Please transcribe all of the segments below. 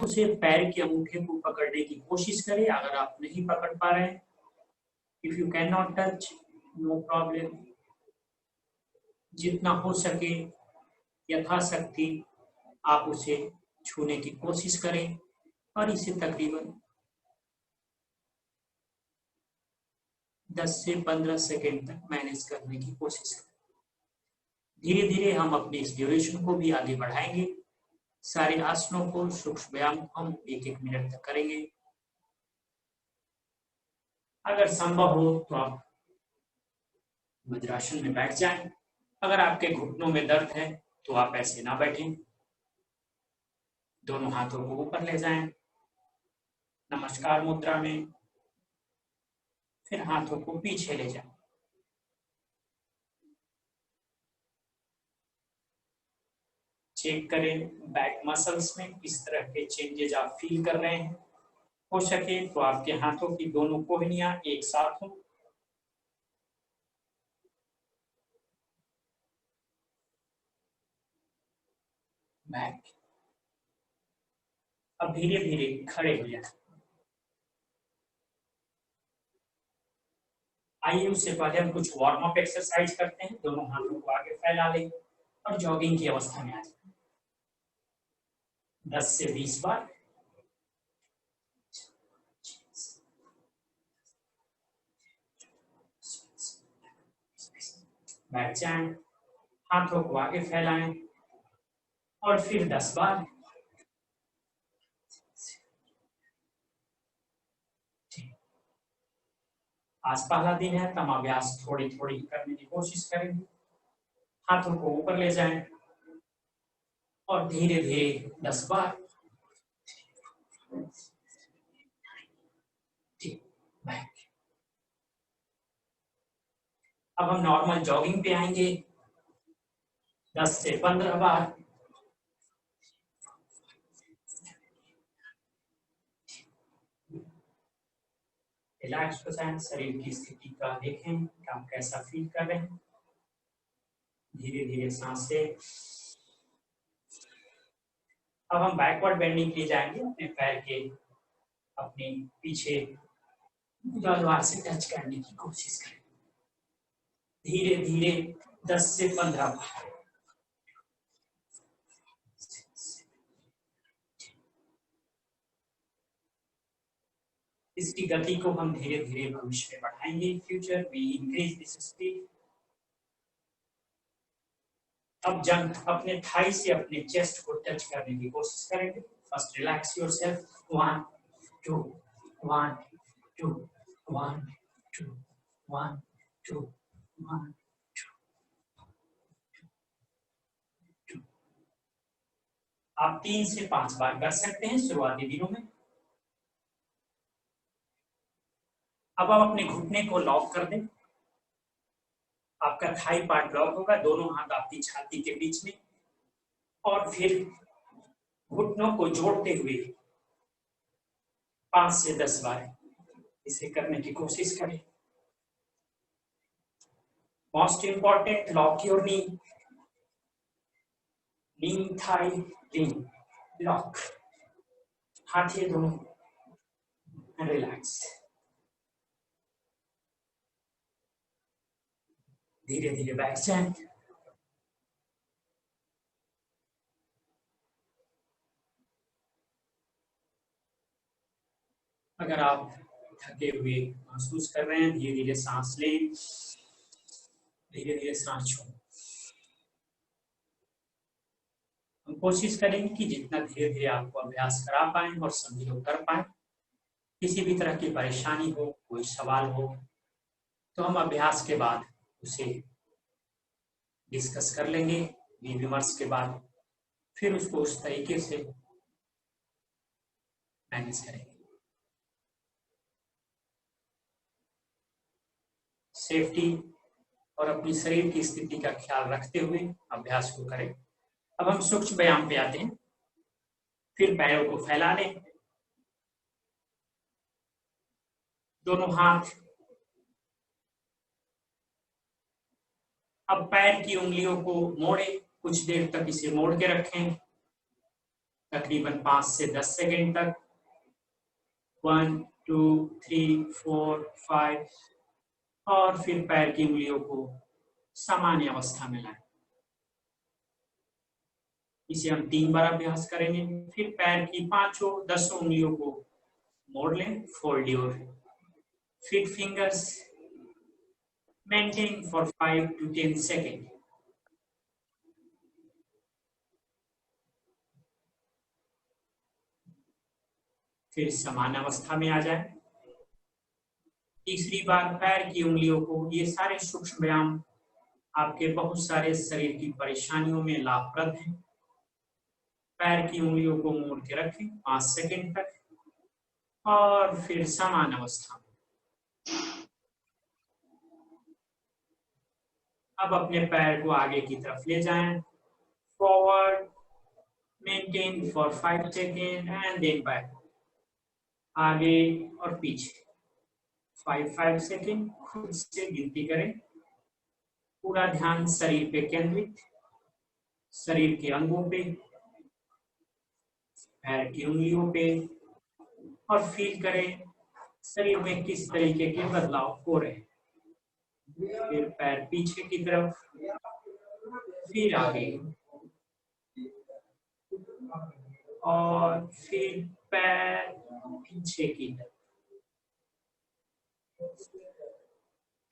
उसे पैर के अंगूठे को पकड़ने की कोशिश करें। अगर आप नहीं पकड़ पा रहे हैं, if you can not touch, no problem, जितना हो सके यथाशक्ति आप उसे छूने की कोशिश करें और इसे तकरीबन 10 से 15 सेकेंड तक मैनेज करने की कोशिश करें। धीरे धीरे हम अपनी इस ड्यूरेशन को भी आगे बढ़ाएंगे। सारे आसनों को, सूक्ष्म व्यायाम हम 1-1 मिनट तक करेंगे। अगर संभव हो तो आप वज्रासन में बैठ जाएं। अगर आपके घुटनों में दर्द है तो आप ऐसे ना बैठें। दोनों हाथों को ऊपर ले जाएं नमस्कार मुद्रा में, फिर हाथों को पीछे ले जाएं। चेक करें बैक मसल्स में किस तरह के चेंजेस आप फील कर रहे हैं। हो सके तो आपके हाथों की दोनों कोहनियां एक साथ हों। बैक। अब धीरे धीरे खड़े हो जाए। आइए उससे पहले हम कुछ वार्म अप एक्सरसाइज करते हैं। दोनों हाथों को आगे फैला लें और जॉगिंग की अवस्था में आ जाए। 10 से 20 बार। बैठ जाएं, हाथों को आगे फैलाएं और फिर 10 बार। आज पहला दिन है, तम अभ्यास थोड़ी थोड़ी करने की कोशिश करेंगे। हाथों को ऊपर ले जाएं और धीरे धीरे 10 बार। अब हम नॉर्मल जॉगिंग पे आएंगे। 10 से 15 बार। रिलैक्स हो जाएं, शरीर की स्थिति का देखें कि आप कैसा फील कर रहे हैं। धीरे धीरे सांसें। अब हम बैकवर्ड बेंडिंग के लिए जाएंगे। अपने पैर के अपने पीछे मूलाधार से टच करने की कोशिश करें। धीरे धीरे 10 से 15 बार। इसकी गति को हम धीरे धीरे भविष्य में बढ़ाएंगे। In future we increase this speed. अब जंग अपने थाई से अपने चेस्ट को टच करने की कोशिश करेंगे। First relax yourself. 1 2 1 2 1 2 1 2 1 2। आप 3 से 5 बार कर सकते हैं शुरुआती दिनों में। अब आप अपने घुटने को लॉक कर दें। आपका थाई पार्ट लॉक होगा, दोनों हाथ आपकी छाती के बीच में, और फिर घुटनों को जोड़ते हुए 5 से 10 बार इसे करने की कोशिश करें। Most important, lock your knee. Knee thigh knee lock. हाथ ये दोनों रिलैक्स। धीरे धीरे बैठ जाएं। अगर आप थके हुए महसूस कर रहे हैं, धीरे धीरे सांस लें, धीरे धीरे सांस छोड़ें। हम कोशिश करेंगे कि जितना धीरे धीरे आपको अभ्यास करा पाए और सभी लोग कर पाए। किसी भी तरह की परेशानी हो, कोई सवाल हो, तो हम अभ्यास के बाद उसे डिस्कस कर लेंगे। विमर्श के बाद फिर उसको उस तरीके से मैनेज करेंगे। सेफ्टी और अपनी शरीर की स्थिति का ख्याल रखते हुए अभ्यास को करें। अब हम सूक्ष्म व्यायाम पे आते हैं। फिर पैरों को फैला लें, दोनों हाथ। अब पैर की उंगलियों को मोड़े, कुछ देर तक इसे मोड़ के रखें। तकरीबन 5 से 10 सेकेंड तक। 1 2 3 4 5 और फिर पैर की उंगलियों को सामान्य अवस्था में लाएं। इसे हम 3 बार अभ्यास करेंगे। फिर पैर की 5 10 उंगलियों को मोड़ लें। Fold your feet fingers, maintain for 5 to 10 seconds. फिर समान अवस्था में आ जाए। तीसरी बार पैर की उंगलियों को, ये सारे सूक्ष्म व्यायाम आपके बहुत सारे शरीर की परेशानियों में लाभप्रद हैं। पैर की उंगलियों को मोड़ के रखें 5 सेकंड तक और फिर समान अवस्था में। अब अपने पैर को आगे की तरफ ले जाएं। Forward, maintain for 5 second and then back. आगे और पीछे 5 सेकंड खुद से गिनती करें। पूरा ध्यान शरीर पे केंद्रित, शरीर के अंगों पे, पैर की उंगलियों पे, और फील करें शरीर में किस तरीके के बदलाव हो रहे हैं। फिर पैर पीछे की तरफ, फिर आगे, और फिर पैर पीछे की तरफ।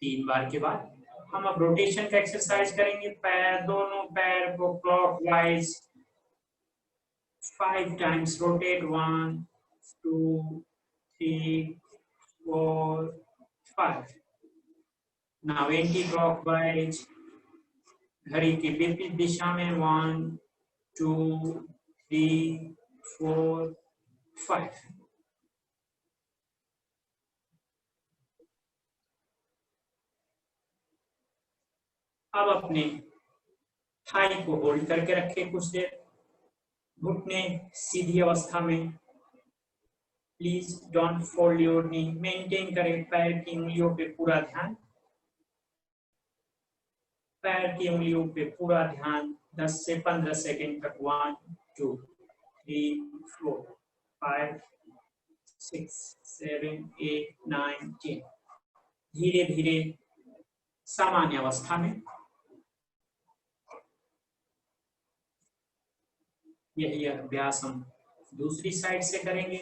3 बार के बाद हम अब रोटेशन का एक्सरसाइज करेंगे। पैर, दोनों पैर को clockwise 5 times rotate. 1 2 3 4 5। Now anti clockwise घड़ी की विपरीत दिशा में 1 2 3 4 5। अब अपने थाई को होल्ड करके रखें कुछ देर। घुटने सीधी अवस्था में। Please don't fold your knee. Maintain करें पैर की उंगलियों पे पूरा ध्यान। पैर की उंगलियों पे पूरा ध्यान 10 से 15 सेकंड तक। 1 2 3 4 5 6 7 8 9 10। धीरे धीरे सामान्य अवस्था में। यही अभ्यास हम दूसरी साइड से करेंगे।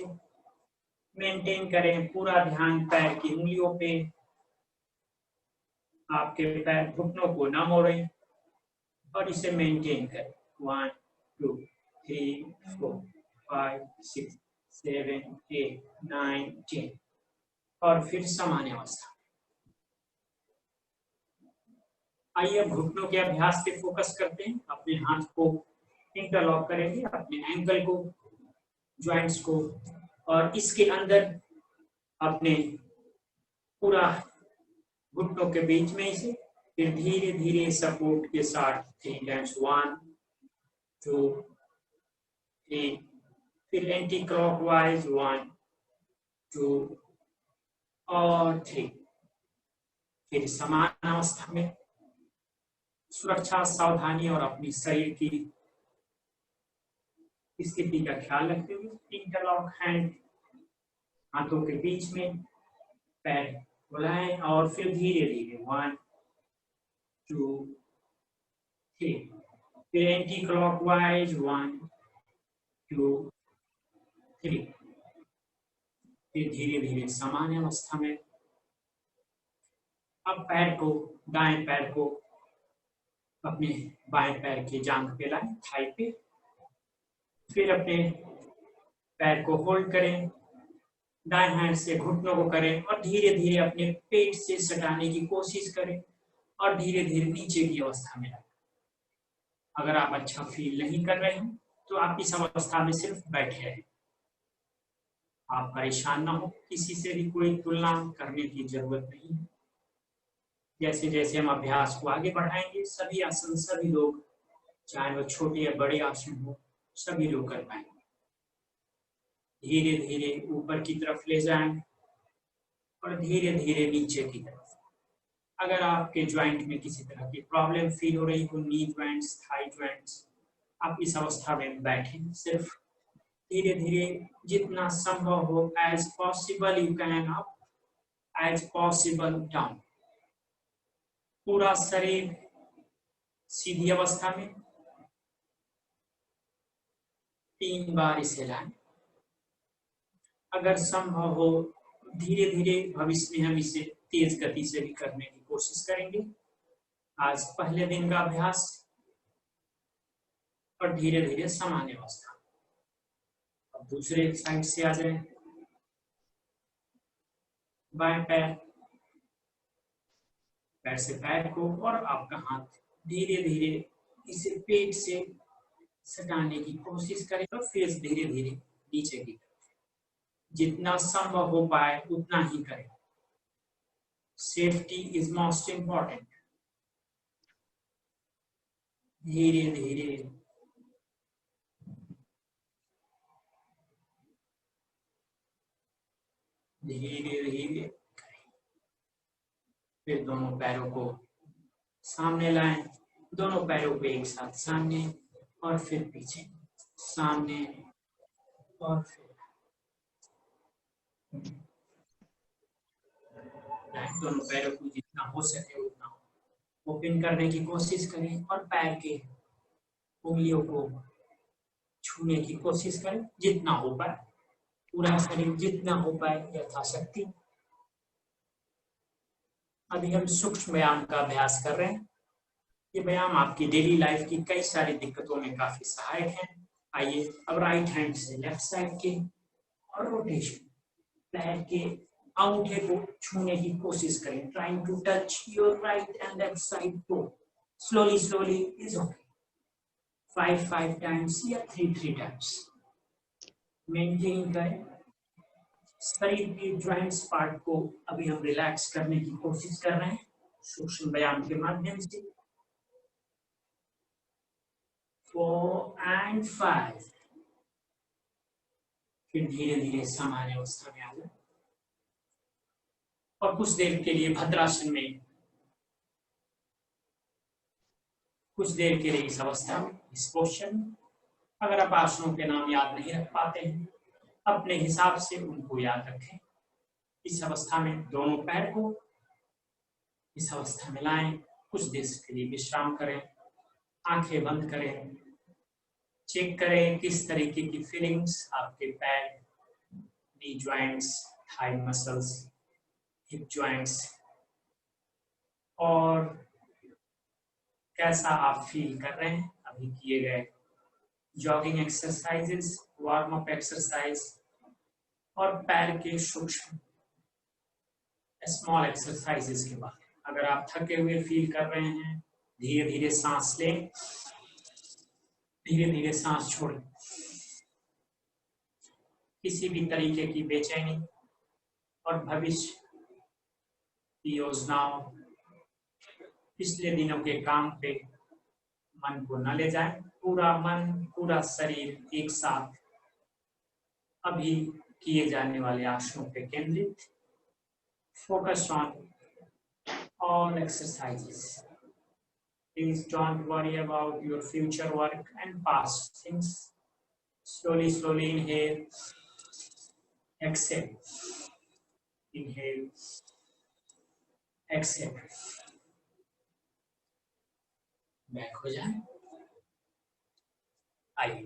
मेंटेन करें पूरा ध्यान पैर की उंगलियों पे। आपके पैर घुटनों को ना मोड़ें और इसे मेंटेन करें। 1 2 3 4 5 6 7 8 9 10 और फिर सामान्य अवस्था। आइए अब घुटनों के अभ्यास पे फोकस करते हैं। अपने हाथ को इंटरलॉक करेंगे, अपने एंकल को, ज्वाइंट्स को, और इसके अंदर अपने पूरा घुटनों के बीच में इसे। फिर धीरे धीरे सपोर्ट के साथ 3 टाइम्स। 1 2 3। फिर एंटी क्लॉकवाइज 1 2 और 3। फिर समान अवस्था में सुरक्षा, सावधानी और अपनी शरीर की स्थिति का ख्याल रखते हुए इंटरलॉक हैंड हाथों के बीच में, पैर बुलाएं और फिर धीरे धीरे 1 2 3। फिर एंटी क्लॉकवाइज 1 2 3। फिर धीरे धीरे सामान्य अवस्था में। अब पैर को, दाएं पैर को अपने बाएं पैर के जांघ पे लाएं, थाई पे। फिर अपने पैर को होल्ड करें, दाएं हैंड से घुटनों को करें और धीरे धीरे अपने पेट से सटाने की कोशिश करें और धीरे धीरे नीचे की अवस्था में लाएं। अगर आप अच्छा फील नहीं कर रहे हैं तो आप इस अवस्था में सिर्फ बैठे रहें। आप परेशान ना हो, किसी से भी कोई तुलना करने की जरूरत नहीं है। जैसे जैसे हम अभ्यास को आगे बढ़ाएंगे, सभी आसन सभी लोग, चाहे वो छोटे या बड़े आसन हो, सभी लोग कर पाएंगे। धीरे धीरे ऊपर की तरफ ले जाएं और धीरे धीरे नीचे की तरफ। अगर आपके ज्वाइंट में किसी तरह की प्रॉब्लम फील हो रही हो, नी ज्वाइंट्स, थाई ज्वाइंट्स, आप इस अवस्था में बैठें, सिर्फ धीरे धीरे जितना संभव हो, as possible you can up, as possible down. पूरा शरीर सीधी अवस्था में 3 बार इसे लाएं। अगर संभव हो धीरे धीरे भविष्य में हम इसे तेज गति से भी करने की कोशिश करेंगे। आज पहले दिन का अभ्यास, और धीरे धीरे सामान्य अवस्था। अब दूसरे साइड से आ जाए, बाएं पैर से पैर को और आपका हाथ धीरे धीरे इसे पेट से सटाने की कोशिश करें और फिर धीरे धीरे नीचे की तरफ। जितना संभव हो पाए उतना ही करें। Safety is most important. धीरे धीरे धीरे धीरे फिर दोनों पैरों को सामने लाएं, दोनों पैरों को एक साथ सामने और फिर पीछे, सामने और फिर दोनों पैरों को जितना हो सके उतना ओपन करने की कोशिश करें और पैर के उंगलियों को छूने की कोशिश करें जितना हो पाए। पूरा शरीर जितना हो पाए यथाशक्ति। अभी हम सूक्ष्म व्यायाम का अभ्यास कर रहे हैं। ये व्यायाम आपकी डेली लाइफ की कई सारी दिक्कतों में काफी सहायक है। आइए अब राइट हैंड से लेफ्ट साइड के और रोटेशन, पैर के अंगूठे को छूने की कोशिश करें। Trying to touch your right and left side toe. Slowly slowly is okay. 5 times या 3 टाइम्स मेंटेन करें। शरीर के जॉइंट्स पार्ट को अभी हम रिलैक्स करने की कोशिश कर रहे हैं सूक्ष्म व्यायाम के माध्यम से। 4 and 5। फिर धीरे धीरे सामान्य अवस्था में आ जाए और कुछ देर के लिए भद्रासन में, कुछ देर के लिए इस अवस्था में, इस पोस्चर में। अगर आप आसनों के नाम याद नहीं रख पाते हैं, अपने हिसाब से उनको याद रखें। इस अवस्था में दोनों पैर को इस अवस्था में लाएं, कुछ देर के लिए विश्राम करें, आंखें बंद करें, चेक करें किस तरीके की फीलिंग्स आपके पैर, knee joints, thigh muscles, hip joints, और कैसा आप फील कर रहे हैं। अभी किए गए jogging exercises, warm up exercise और पैर के सूक्ष्म स्मॉल एक्सरसाइजेस के बाद अगर आप थके हुए फील कर रहे हैं, धीरे धीरे सांस लें, धीरे धीरे सांस छोड़ें। किसी भी तरीके की बेचैनी और भविष्य की योजनाओं, पिछले दिनों के काम पे मन को न ले जाएं। पूरा मन, पूरा शरीर एक साथ अभी किए जाने वाले आसनों पे केंद्रित। Focus on all exercises. Please don't worry about your future work and past things. Slowly, slowly inhale, exhale, inhale, exhale. Back हो जाए। आइए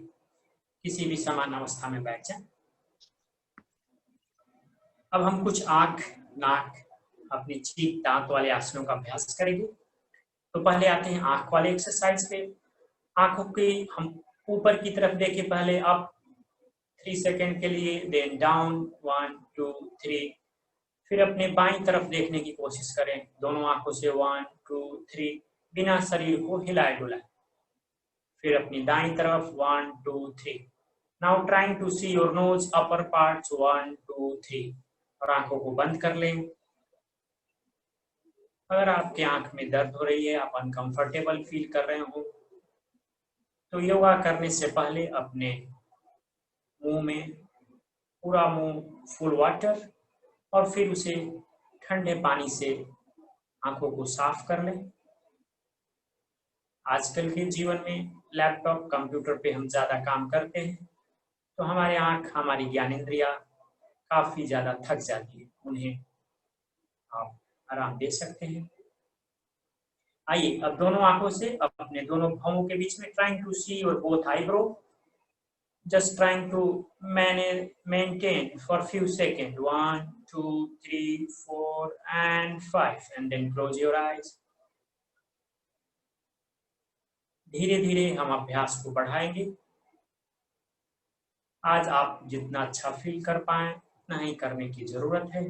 किसी भी समान अवस्था में बैठ जाए। अब हम कुछ आंख, नाक, अपनी चीख, दांत वाले आसनों का अभ्यास करेंगे। तो पहले आते हैं आंख वाले एक्सरसाइज पे। आंखों के हम ऊपर की तरफ देखें, पहले अप 3 सेकेंड के लिए, देन डाउन 1 2 3। फिर अपने बाईं तरफ देखने की कोशिश करें, दोनों आंखों से 1 2 3, बिना शरीर को हिलाए डुलाए। फिर अपनी दाईं तरफ 1 2 3। Now trying to see your nose, upper parts 1 2 3, और आंखों को बंद कर लें। अगर आपके आंख में दर्द हो रही है, आप अनकंफर्टेबल फील कर रहे हो, तो योगा करने से पहले अपने मुंह में पूरा मुंह फुल वाटर और फिर उसे ठंडे पानी से आंखों को साफ कर लें। आजकल के जीवन में लैपटॉप, कंप्यूटर पे हम ज्यादा काम करते हैं, तो हमारे आंख, हमारी ज्ञानेंद्रिया काफी ज्यादा थक जाती है, उन्हें आप आराम दे सकते हैं। आइए अब दोनों आंखों से अपने दोनों भौहों के बीच में trying to see your both eyebrow, just trying to maintain for few seconds, 1 2 3 4 and 5, and then close your eyes। धीरे धीरे हम अभ्यास को बढ़ाएंगे। आज आप जितना अच्छा फील कर पाए उतना ही करने की जरूरत है।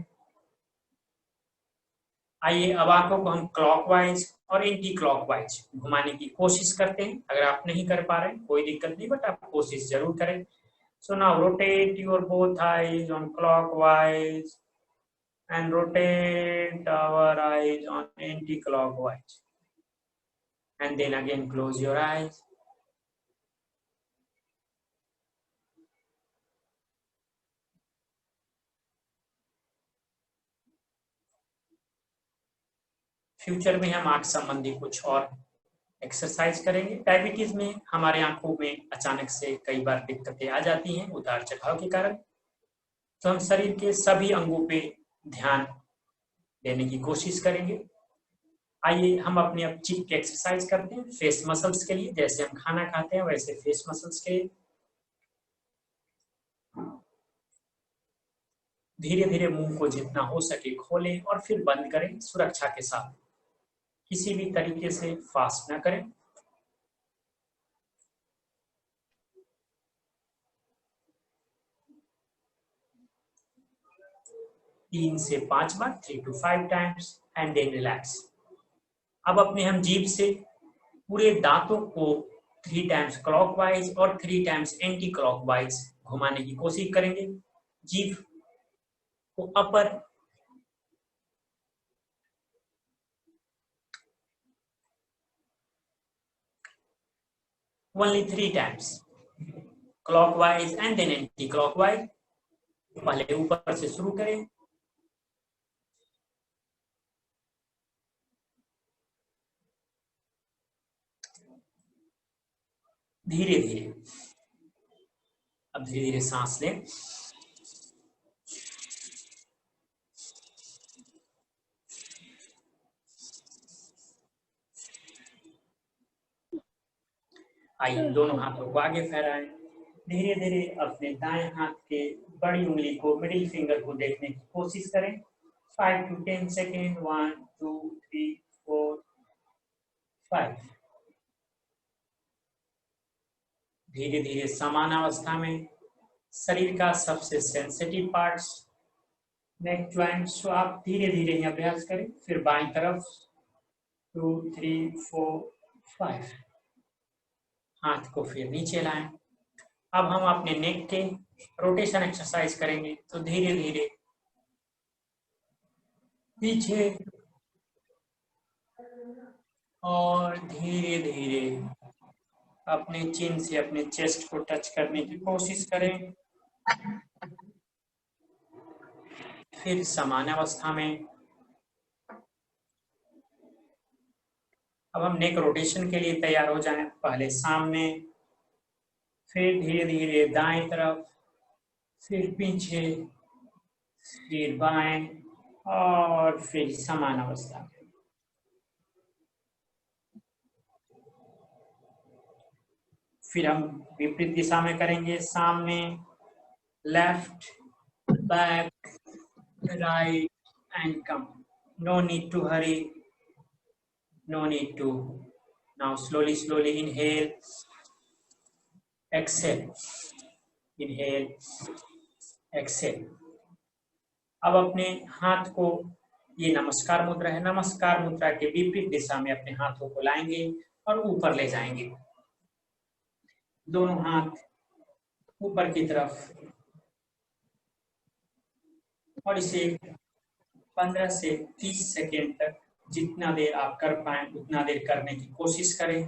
आइए अब आंखों को हम क्लॉकवाइज और एंटी क्लॉकवाइज घुमाने की कोशिश करते हैं। अगर आप नहीं कर पा रहे हैं कोई दिक्कत नहीं, बट आप कोशिश जरूर करें। So now rotate your both eyes on clockwise and rotate our eyes on anti-clockwise, and then again close your eyes। Future में हम आंख संबंधी कुछ और एक्सरसाइज करेंगे। डायबिटीज में हमारे आंखों में अचानक से कई बार दिक्कतें आ जाती हैं उतार चढ़ाव के कारण, तो हम शरीर के सभी अंगों पे ध्यान देने की कोशिश करेंगे। आइए हम अपने अब चीक की एक्सरसाइज करते हैं फेस मसल्स के लिए। जैसे हम खाना खाते हैं वैसे फेस मसल्स के लिए धीरे धीरे मुंह को जितना हो सके खोलें और फिर बंद करें सुरक्षा के साथ। किसी भी तरीके से फास्ट ना करें। तीन से 5 बार, 3 to 5 times, and then relax. अब अपने हम जीभ से पूरे दांतों को 3 टाइम्स क्लॉकवाइज और 3 टाइम्स एंटी क्लॉकवाइज घुमाने की कोशिश करेंगे। जीभ को upper only 3 times clockwise and then anti clockwise. पहले ऊपर से शुरू करें। धीरे धीरे अब धीरे धीरे सांस लें। आइए दोनों हाथों को आगे फैलाएं। धीरे धीरे अपने दाएं हाथ के बड़ी उंगली को, मिडिल फिंगर को देखने की कोशिश करें। 5 to 10 सेकेंड, 1 2 3 4 5। धीरे धीरे समान अवस्था में शरीर का सबसे सेंसिटिव पार्ट्स नेक ज्वाइंट, सो आप धीरे धीरे ही अभ्यास करें। फिर बाईं तरफ 2 3 4 5। हाथ को फिर नीचे लाएं। अब हम अपने नेक के रोटेशन एक्सरसाइज करेंगे। तो धीरे धीरे पीछे और धीरे धीरे अपने चिन से अपने चेस्ट को टच करने की कोशिश करें। फिर समान अवस्था में अब हम नेक रोटेशन के लिए तैयार हो जाएं। पहले सामने, फिर धीरे धीरे दाएं तरफ, फिर पीछे, फिर बाएं और फिर समान अवस्था में। फिर हम विपरीत दिशा में करेंगे। सामने, left, back, right and come. No need to hurry, no need to। Now slowly inhale, exhale, inhale, exhale। अब अपने हाथ को, ये नमस्कार मुद्रा है, नमस्कार मुद्रा के विपरीत दिशा में अपने हाथों को लाएंगे और ऊपर ले जाएंगे। दोनों हाथ ऊपर की तरफ, और इसे 15 से 30 सेकेंड तक जितना देर आप कर पाए उतना देर करने की कोशिश करें।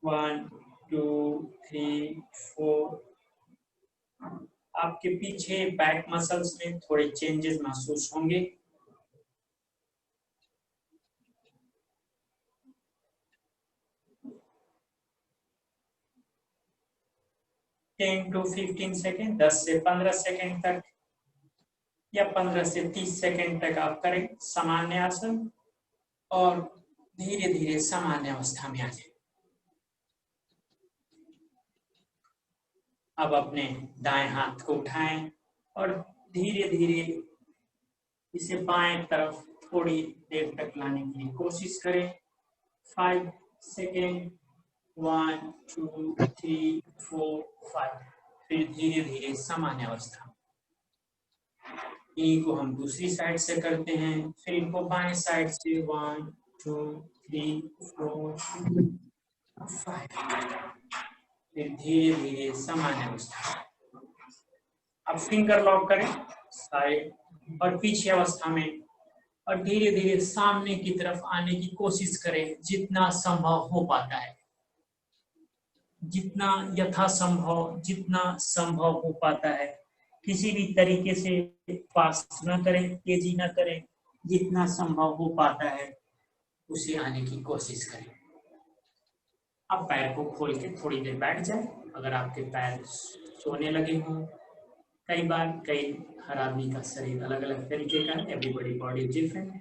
1 2 3 4। आपके पीछे बैक मसल्स में थोड़े चेंजेस महसूस होंगे। 10 to 15 सेकेंड, 10 से 15 सेकेंड तक या 15 से 30 सेकेंड तक आप करें सामान्य आसन और धीरे धीरे सामान्य अवस्था में आ जाए। अब अपने दाएं हाथ को उठाएं और धीरे धीरे इसे बाएं तरफ थोड़ी देर तक लाने की कोशिश करें। 5 सेकेंड, 1 2 3 4 5। फिर धीरे धीरे सामान्य अवस्था। इनको हम दूसरी साइड से करते हैं। फिर इनको बाएं साइड से 1 2 3 4 5। फिर धीरे धीरे सामान्य अवस्था। अब फिंगर लॉक करें साइड और पीछे अवस्था में और धीरे धीरे सामने की तरफ आने की कोशिश करें जितना संभव हो पाता है, जितना यथासंभव, जितना संभव हो पाता है। किसी भी तरीके से फास्ट ना करें, तेजी ना करें, जितना संभव हो पाता है उसे आने की कोशिश करें। अब पैर को खोल के थोड़ी देर बैठ जाए। अगर आपके पैर सोने लगे हों, कई बार हर आदमी का शरीर अलग अलग तरीके का है, एवरीबॉडी बॉडी डिफरेंट है।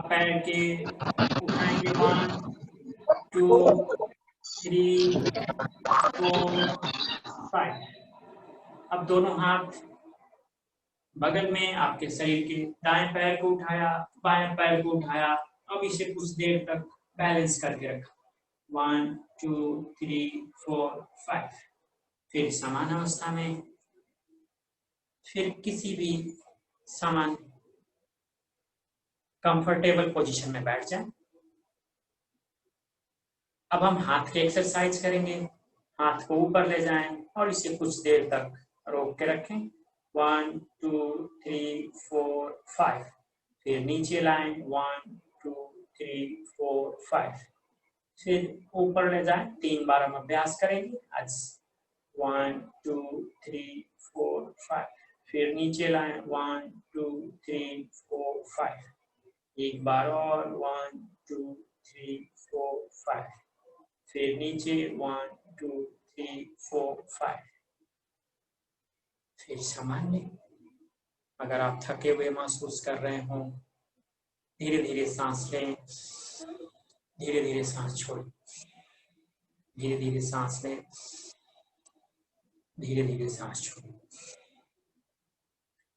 पैर के उठाएंगे 1 2 3 4 5। अब दोनों हाथ बगल में आपके शरीर के, दाएं पैर को उठाया, बाएं पैर को उठाया। अब इसे कुछ देर तक बैलेंस करके रखा। 1 2 3 4 5। फिर समान अवस्था में, फिर किसी भी समान कंफर्टेबल पोजीशन में बैठ जाएं। अब हम हाथ के एक्सरसाइज करेंगे। हाथ को ऊपर ले जाएं और इसे कुछ देर तक रोक के रखें। 1 2 3 4 5। फिर नीचे लाएं 1 2 3 4 5। फिर ऊपर ले जाएं। 3 बार हम अभ्यास करेंगे आज। 1 2 3 4 5। फिर नीचे लाएं 1 2 3 4 5। एक बार और 1 2 3 4 5। फिर नीचे 1 2 3 4 5। फिर सामान्य। अगर आप थके हुए महसूस कर रहे हो, धीरे धीरे सांस लें, धीरे धीरे सांस छोड़ें, धीरे धीरे सांस लें, धीरे धीरे सांस छोड़ें।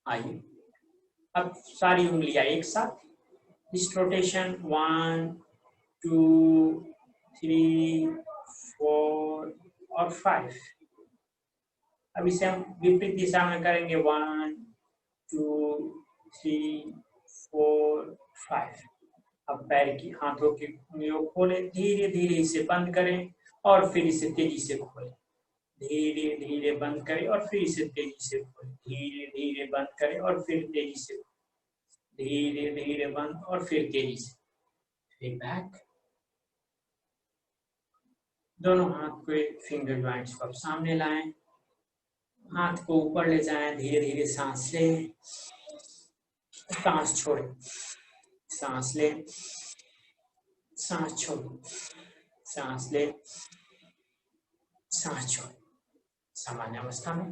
आइए अब सारी उंगलियां एक साथ, इस रोटेशन 1 2 3 4 और 5। अब इसे हम विपरीत दिशा में करेंगे 1 2 3 4 5। अब पैर की, हाथों की उंगलियों खोलें, धीरे धीरे इसे बंद करें और फिर इसे तेजी से खोलें। धीरे धीरे बंद करें और फिर इसे तेजी से खोलें। धीरे धीरे बंद करें और फिर तेजी से, धीरे धीरे बंद और फिर तेजी से। फिर बैक। दोनों हाथ को फिंगर जॉइंट्स को सामने लाएं, हाथ को ऊपर ले जाएं, धीरे धीरे सांस लें, सांस छोड़ें, सांस लें, सांस छोड़ें, सांस लें, सांस छोड़ें। सामान्य अवस्था में।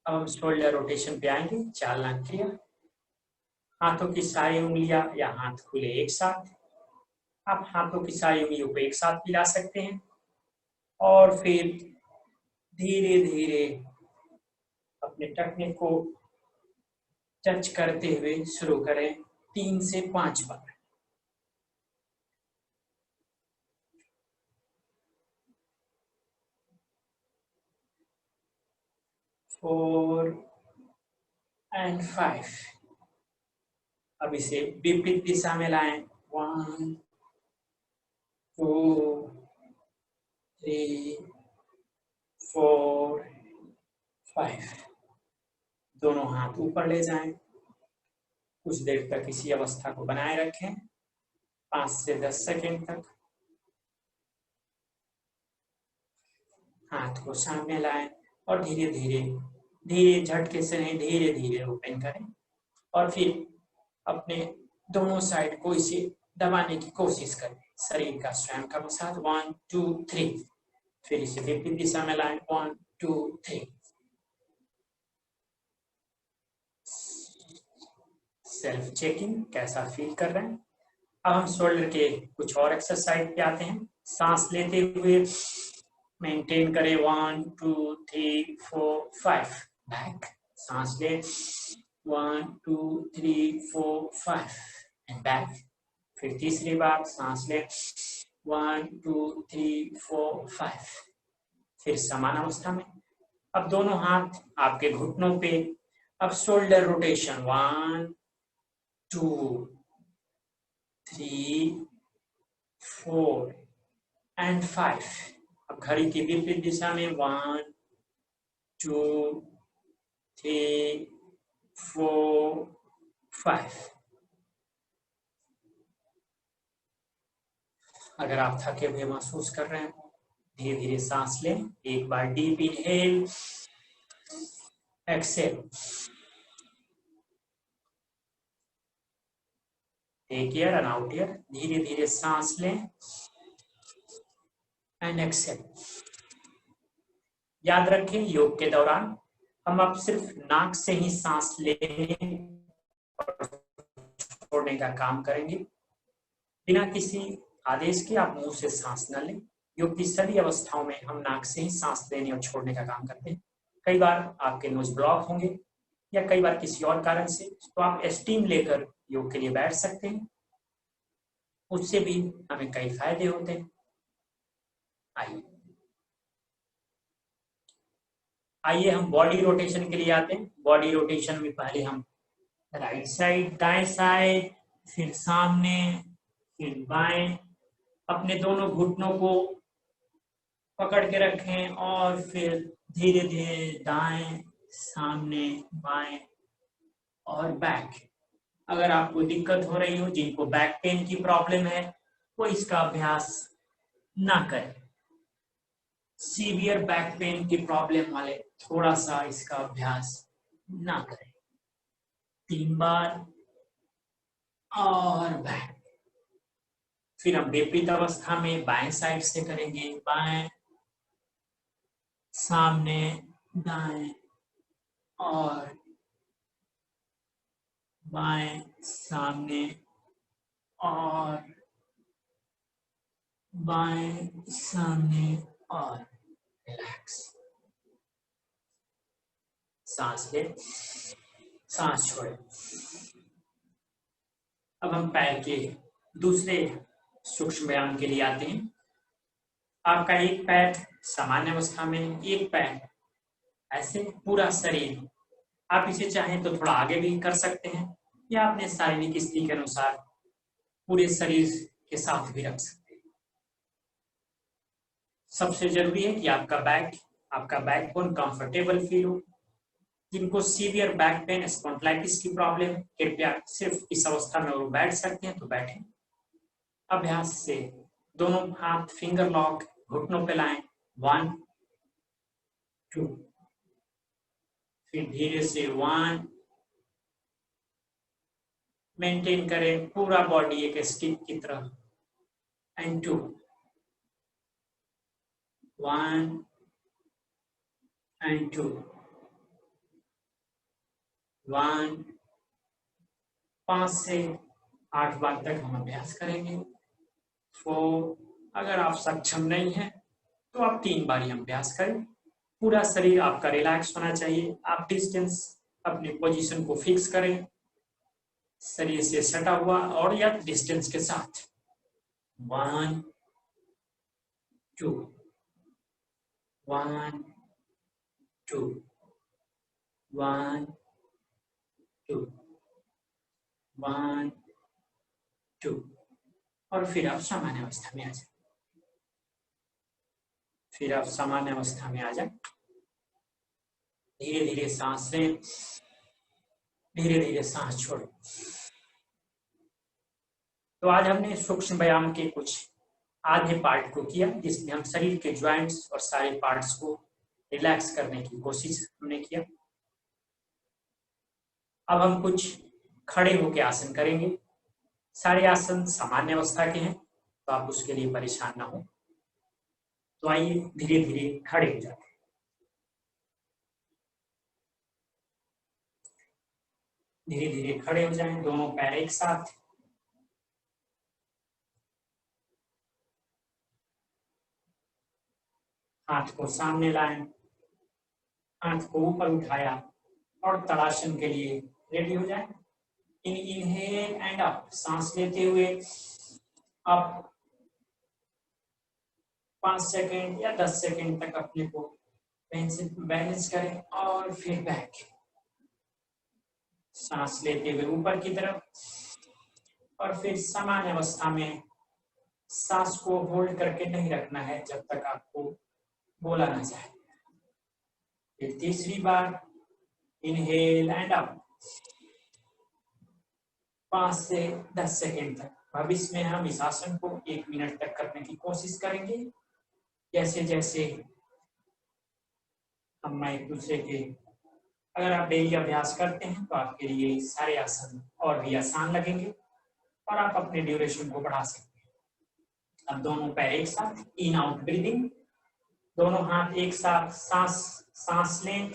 अब हम शोल्डर रोटेशन पे आएंगे। चालना क्रिया। हाथों की सारी उंगलियां या हाथ खुले एक साथ। आप हाथों की सारी उंगलियों को एक साथ मिला सकते हैं और फिर धीरे धीरे अपने टखने को टच करते हुए शुरू करें 3 से 5 बार। 4 and 5। अब इसे विपरीत दिशा में लाएं। 1 2 3 4 5। दोनों हाथ ऊपर ले जाएं। कुछ देर तक इसी अवस्था को बनाए रखें, 5 से 10 सेकेंड तक। हाथ को सामने लाएं और धीरे धीरे धीरे झटके से नहीं, धीरे धीरे ओपन करें और फिर अपने दोनों साइड को इसे दबाने की कोशिश करें शरीर का स्वयं का साथ। 1 2 3, फिर इसे विपरीत दिशा में लाएं। 1 2 3। सेल्फ चेकिंग, कैसा फील कर रहे हैं। अब हम शोल्डर के कुछ और एक्सरसाइज पे आते हैं। सांस लेते हुए मेंटेन करें 1 2 3 4 5। बैक, सांस ले 1 2 3 4 5 एंड बैक। फिर तीसरी बार सांस ले 1 2 3 4 5। फिर समान अवस्था में अब दोनों हाथ आपके घुटनों पे। अब शोल्डर रोटेशन 1 2 3 4 एंड 5। अब घड़ी की विपरीत दिशा में 1 2 3 4 5। अगर आप थके हुए महसूस कर रहे हैं, धीरे धीरे सांस लें। एक बार deep inhale, exhale, take air and out air. धीरे धीरे सांस लें एंड एक्सेल। याद रखें, योग के दौरान हम अब सिर्फ नाक से ही सांस लेने और छोड़ने का काम करेंगे, बिना किसी आदेश के आप मुंह से सांस न लें। योग की सभी अवस्थाओं में हम नाक से ही सांस लेने और छोड़ने का काम करते हैं। कई बार आपके नोज ब्लॉक होंगे या कई बार किसी और कारण से, तो आप स्टीम लेकर योग के लिए बैठ सकते हैं, उससे भी हमें कई फायदे होते हैं। आइए हम बॉडी रोटेशन के लिए आते हैं। बॉडी रोटेशन में पहले हम राइट साइड, दाएं साइड, फिर सामने, फिर बाएं। अपने दोनों घुटनों को पकड़ के रखें और फिर धीरे धीरे दाएं, सामने, बाएं और बैक। अगर आपको दिक्कत हो रही हो, जिनको बैक पेन की प्रॉब्लम है, वो इसका अभ्यास ना करें। सीवियर बैक पेन की प्रॉब्लम वाले थोड़ा सा इसका अभ्यास ना करें। 3 बार और बैक। फिर हम विपरीत अवस्था में बाएं साइड से करेंगे। बाएं, सामने, दाएं और बाएं, सामने और बाएं, सामने और रिलैक्स। सांस ले, सांस छोड़े। अब हम पैर के दूसरे सूक्ष्म व्यायाम के लिए आते हैं। आपका एक पैर सामान्य अवस्था में, एक पैर ऐसे, पूरा शरीर। आप इसे चाहें तो थोड़ा आगे भी कर सकते हैं या अपने शारीरिक स्थिति के अनुसार पूरे शरीर के साथ भी रख सकते हैं। सबसे जरूरी है कि आपका बैकबोन कंफर्टेबल फील हो। जिनको सीवियर बैक पेन, स्पॉन्डिलाइटिस की प्रॉब्लम, कृपया सिर्फ इस अवस्था में वो बैठ सकते हैं तो बैठें। अभ्यास से दोनों हाथ फिंगर लॉक घुटनों पे लाएं। 1 2, फिर धीरे से 1। मेंटेन करें पूरा बॉडी एक स्टिक की तरह। And 2 1 and 2 1। 5 से 8 बार तक हम अभ्यास करेंगे। 4। अगर आप सक्षम नहीं हैं तो आप 3 बार ही अभ्यास करें। पूरा शरीर आपका रिलैक्स होना चाहिए। आप डिस्टेंस, अपनी पोजीशन को फिक्स करें, शरीर से सटा हुआ और या डिस्टेंस के साथ। 1 2 1 2 1 2 1 2 और फिर आप सामान्य अवस्था में आ जाए। फिर आप सामान्य अवस्था में आ जाए। धीरे धीरे सांस लें, धीरे धीरे सांस छोड़ें। तो आज हमने सूक्ष्म व्यायाम के कुछ आधे पार्ट को किया, जिसमें हम शरीर के ज्वाइंट्स और सारे पार्ट्स को रिलैक्स करने की कोशिश हमने किया। अब हम कुछ खड़े होकर आसन करेंगे। सारे आसन सामान्य अवस्था के हैं, तो आप उसके लिए परेशान ना हो। तो आइए धीरे धीरे खड़े हो जाते हैं। धीरे धीरे खड़े हो जाएं, दोनों पैर एक साथ। हाथ को सामने लाएं, हाथ को ऊपर उठाया और तड़ासन के लिए रेडी हो जाएं। इनहेल एंड अप, सांस लेते हुए अप 5 सेकेंड या 10 सेकेंड तक अपने को बैलेंस करें और फिर बैक। सांस लेते हुए ऊपर की तरफ और फिर समान अवस्था में सांस को होल्ड करके नहीं रखना है जब तक आपको बोला ना जाए। फिर तीसरी बार इनहेल एंड अप 5 से 10 सेकेंड तक। भविष्य में हम इस आसन को 1 मिनट तक करने की कोशिश करेंगे। जैसे जैसे हम एक दूसरे के, अगर आप डेली अभ्यास करते हैं तो आपके लिए सारे आसन और भी आसान लगेंगे और आप अपने ड्यूरेशन को बढ़ा सकते हैं। अब दोनों पैर एक साथ, इन आउट ब्रीदिंग, दोनों हाथ एक साथ, सांस लें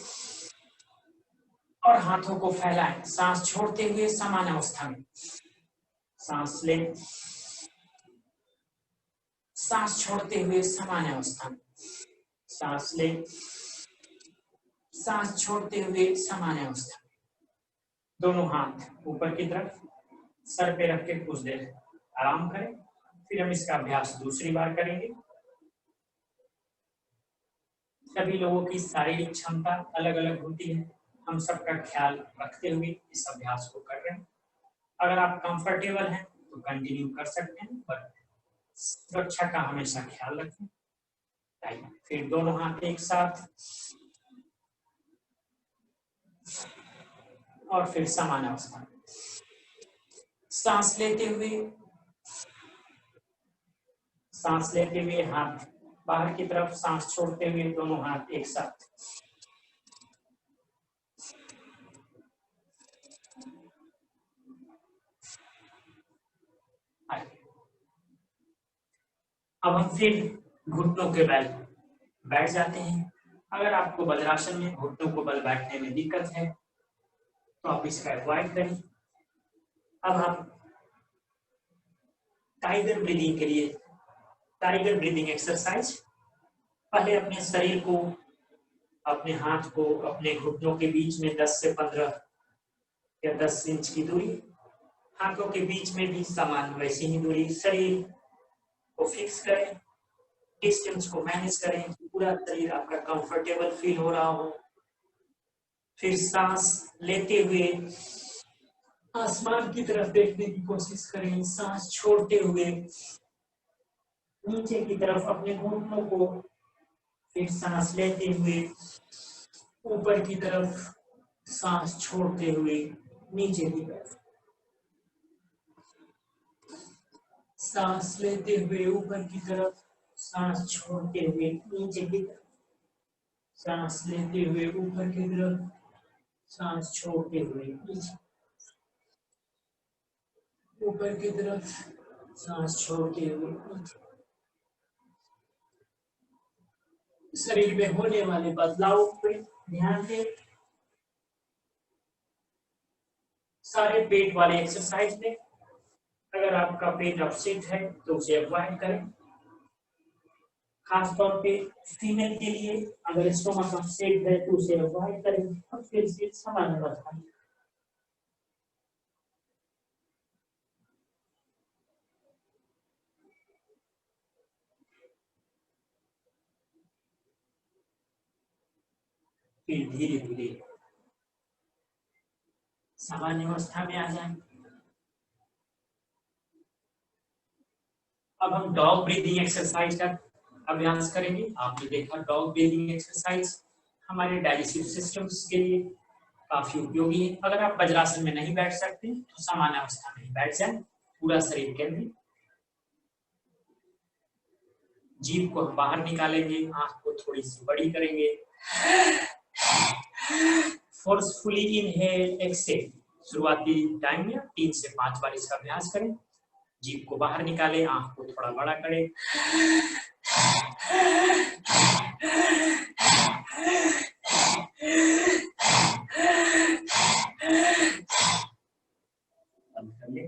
और हाथों को फैलाएं। सांस छोड़ते हुए समान अवस्था में सांस लें, सांस छोड़ते हुए समान अवस्था में सांस लें, सांस छोड़ते हुए समान अवस्था में। दोनों हाथ ऊपर की तरफ सर पे रख के कुछ देर आराम करें। फिर हम इसका अभ्यास दूसरी बार करेंगे। सभी लोगों की शारीरिक क्षमता अलग अलग होती है, हम सबका ख्याल रखते हुए इस अभ्यास को कर रहे हैं। अगर आप कंफर्टेबल हैं तो कंटिन्यू कर सकते हैं, पर सुरक्षा का हमेशा ख्याल रखें। फिर दोनों हाथ एक साथ और फिर समान अवस्था। सांस लेते हुए हाथ बाहर की तरफ, सांस छोड़ते हुए दोनों हाथ एक साथ। अब हम फिर घुटनों के बल बैठ जाते हैं। अगर आपको वज्रासन में घुटनों को बल बैठने में दिक्कत है तो आप इसका अवॉइड करें। अब हम टाइगर ब्रीदिंग के लिए टाइगर ब्रीदिंग एक्सरसाइज, पहले अपने शरीर को, अपने हाथ को अपने घुटनों के बीच में 10 से 15 या 10 इंच की दूरी, हाथों के बीच में भी समान वैसी ही दूरी, शरीर को फिक्स करें, डिस्टेंस को मैनेज करें, पूरा शरीर आपका कंफर्टेबल फील हो रहा हो। फिर सांस लेते हुए आसमान की तरफ देखने की कोशिश करें, सांस छोड़ते हुए नीचे की तरफ अपने घुटनों को, फिर सांस लेते हुए ऊपर की तरफ, सांस छोड़ते हुए नीचे की तरफ, सांस लेते हुए ऊपर की तरफ, सांस छोड़ते हुए नीचे की तरफ, सांस लेते हुए ऊपर की तरफ, सांस छोड़ते हुए नीचे, ऊपर की तरफ, सांस छोड़ते हुए नीचे। शरीर में होने वाले बदलाव पे ध्यान दें। सारे पेट वाले एक्सरसाइज में अगर आपका पेट अपसेट है तो उसे अवॉइड करें। खासतौर पे फीमेल के लिए अगर स्टोमक अपसेट है तो उसे अवॉइड करें और फिर से समान अवस्था में। फिर धीरे धीरे सामान्य अवस्था में आ जाएं। अब हम डॉग ब्रीदिंग एक्सरसाइज का अभ्यास करेंगे। आपने देखा डॉग ब्रीदिंग एक्सरसाइज हमारे डाइजेस्टिव सिस्टम्स के लिए काफी उपयोगी है। अगर आप वज्रासन में नहीं बैठ सकते तो सामान्य अवस्था में बैठ जाएं, पूरा शरीर केंद्रित। जीभ को बाहर निकालेंगे, आंख को थोड़ी सी बड़ी करेंगे, फोर्सफुली इनहेल एक्सहेल, शुरुआती टाइम में 3 से 5 बार इसका अभ्यास करें। जीभ को बाहर निकालें, आंख को थोड़ा बड़ा करें। बंद कर लें।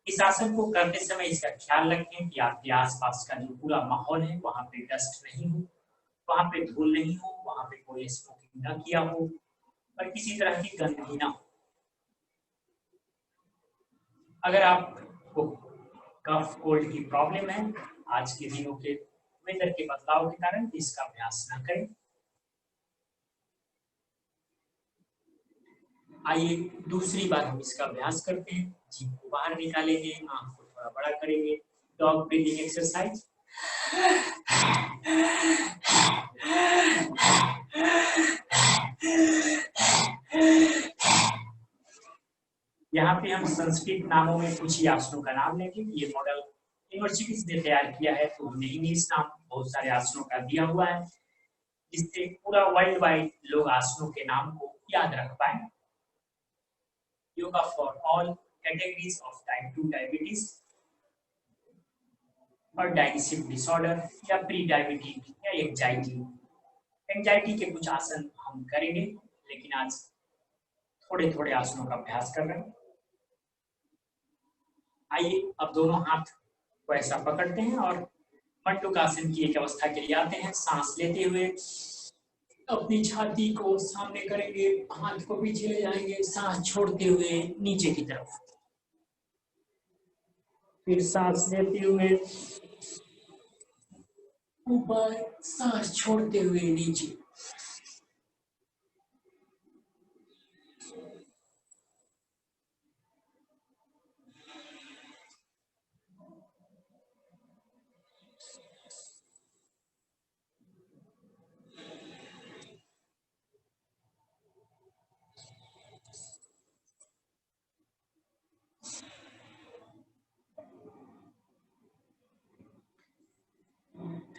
इस आसन को करते समय इसका ख्याल रखें कि आपके आसपास का जो पूरा माहौल है वहां पे डस्ट नहीं हो, वहां पे धूल नहीं हो, वहां पे कोई स्मोकिंग ना किया हो और किसी तरह की गंदगी ना हो। अगर आपको कफ कोल्ड की प्रॉब्लम है आज के दिनों के वेदर के बदलाव के कारण, इसका अभ्यास ना करें। आइए दूसरी बार हम इसका अभ्यास करते हैं। जीभ को बाहर निकालेंगे, आंख को थोड़ा बड़ा करेंगे। Dog breathing exercise. यहाँ पे हम संस्कृत नामों में कुछ ही आसनों का नाम लेंगे। ये मॉडल यूनिवर्सिटीज ने तैयार किया है, तो हमने इंग्लिश नाम बहुत सारे आसनों का दिया हुआ है, जिससे पूरा वर्ल्ड वाइड लोग आसनों के नाम को याद रख पाए। Yoga for all categories of type 2 diabetes और डाइजेस्टिव डिसऑर्डर या प्री डायबिटीज या एंजाइटी के कुछ आसन हम करेंगे, लेकिन आज थोड़े थोड़े आसनों का अभ्यास कर रहे हैं। आइए अब दोनों हाथ को ऐसा पकड़ते हैं और मंडूकासन की एक अवस्था के लिए आते हैं। सांस लेते हुए अपनी छाती को सामने करेंगे, हाथ को पीछे ले जाएंगे, सांस छोड़ते हुए नीचे की तरफ। फिर सांस लेते हुए ऊपर, सांस छोड़ते हुए नीचे।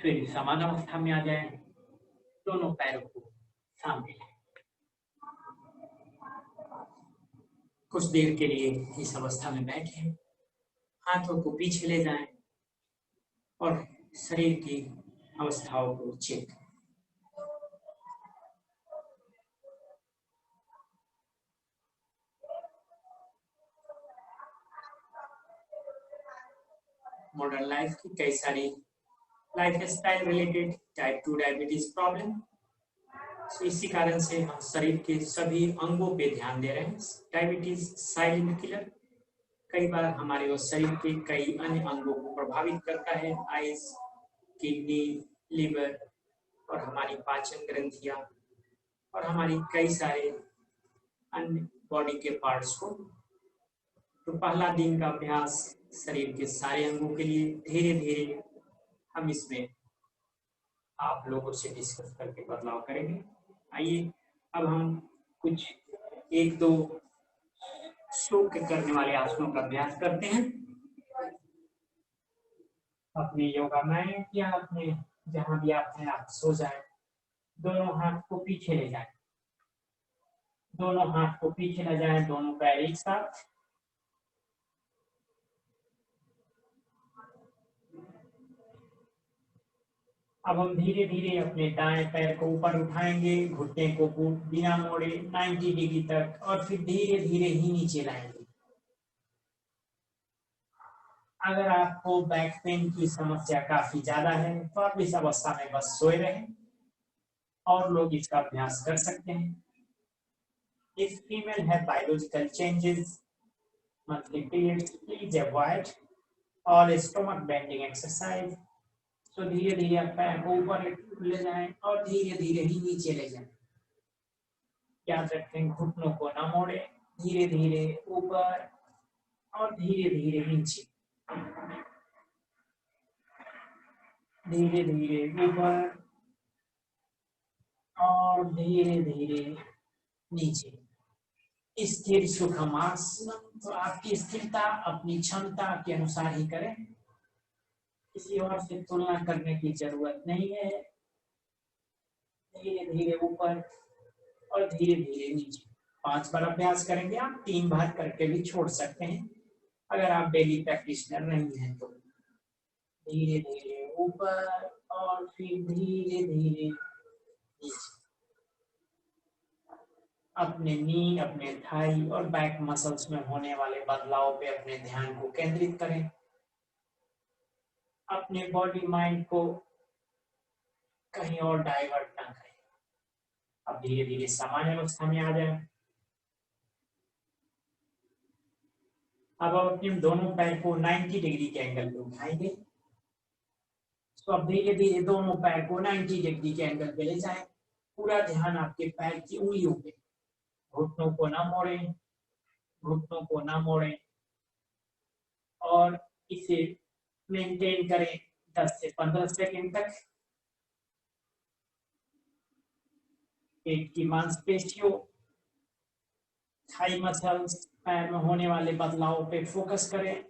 फिर समान अवस्था में आ जाए, दोनों पैरों को सामने लें। कुछ देर के लिए इस अवस्था में बैठे, हाथों को पीछे ले जाएं और शरीर की अवस्थाओं को चेक करें। मॉडर्न लाइफ की कई सारी life style related type 2 diabetes problem, तो इसी कारण से हम शरीर के सभी अंगों पे ध्यान दे रहे हैं। डायबिटीज साइलेंट किलर कई बार हमारे और शरीर के कई अन्य अंगों को प्रभावित करता है। आइज, किडनी, लिवर और हमारी पाचन ग्रंथियां और हमारी कई सारे अन्य बॉडी के पार्ट्स को। तो पहला दिन का अभ्यास शरीर के सारे अंगों के लिए, धीरे धीरे हम इसमें आप लोगों से डिस्कस करके बदलाव करेंगे। आइए अब हम कुछ 1-2 श्लोक करने वाले आसनों का अभ्यास करते हैं। अपने योगा मैट या अपने जहां भी आप हैं, आप सो जाए। दोनों हाथ को पीछे ले जाएं, दोनों हाथ को पीछे ले जाएं, दोनों पैर एक साथ। अब हम धीरे धीरे अपने दाएं पैर को ऊपर उठाएंगे, घुटने को बिना मोड़े 90 डिग्री तक, और फिर धीरे धीरे ही नीचे लाएंगे। अगर आपको बैक पेन की समस्या काफी ज्यादा है तो आप इस अवस्था में बस सोए रहें, और लोग इसका अभ्यास कर सकते हैं। If female have biological changes, monthly periods, please avoid all stomach bending exercise. तो धीरे धीरे आप पैर को ऊपर ले जाएं और धीरे धीरे ही नीचे ले जाएं। याद रखें, घुटनों को न मोड़े, धीरे धीरे ऊपर और धीरे धीरे नीचे, धीरे धीरे ऊपर और धीरे धीरे नीचे। स्थिर सुखम आसन, तो आपकी स्थिरता अपनी क्षमता के अनुसार ही करें, किसी और से तुलना करने की जरूरत नहीं है। धीरे धीरे ऊपर और धीरे धीरे नीचे। 5 बार अभ्यास करेंगे, आप 3 बार करके भी छोड़ सकते हैं अगर आप डेली प्रैक्टिशनर नहीं हैं तो। धीरे धीरे ऊपर और फिर धीरे धीरे नीचे। अपने नी, अपने थाई और बैक मसल्स में होने वाले बदलाव पे अपने ध्यान को केंद्रित करें। अपने बॉडी माइंड को कहीं और डाइवर्ट ना करें। अब धीरे धीरे सामान्य अवस्था में आ जाए। अब आप अपने दोनों पैर को 90 डिग्री के एंगल पे उठाएंगे। तो अब धीरे धीरे दोनों पैर को 90 डिग्री के एंगल पे ले जाएं। पूरा ध्यान आपके पैर की उंगलियों पे। घुटनों को ना मोड़ें, घुटनों को ना मोड़ें और इसे मेंटेन करें 10 से 15 सेकंड तक। पेट की मांसपेशियों, थाई मसल्स, पैर में होने वाले बदलावों पे फोकस करें।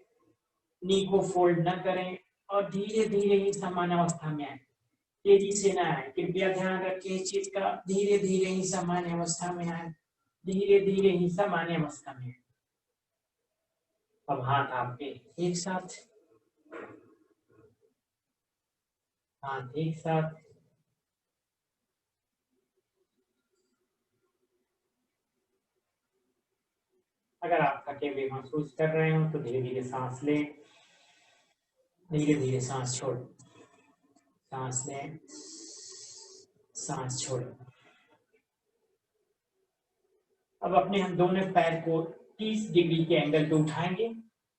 नी को फोल्ड न करें और धीरे धीरे ही सामान्य अवस्था में आए। तेजी से ना आए, कृपया ध्यान रखें इस चीज का। धीरे धीरे ही सामान्य अवस्था में आए, धीरे धीरे ही सामान्य अवस्था में। अब हाथ आपके एक साथ, हाथ एक साथ। अगर आप थके हुए महसूस कर रहे हो तो धीरे धीरे सांस लें, धीरे धीरे सांस छोड़, सांस लें, सांस छोड़। अब अपने हम दोनों पैर को 30 डिग्री के एंगल पे उठाएंगे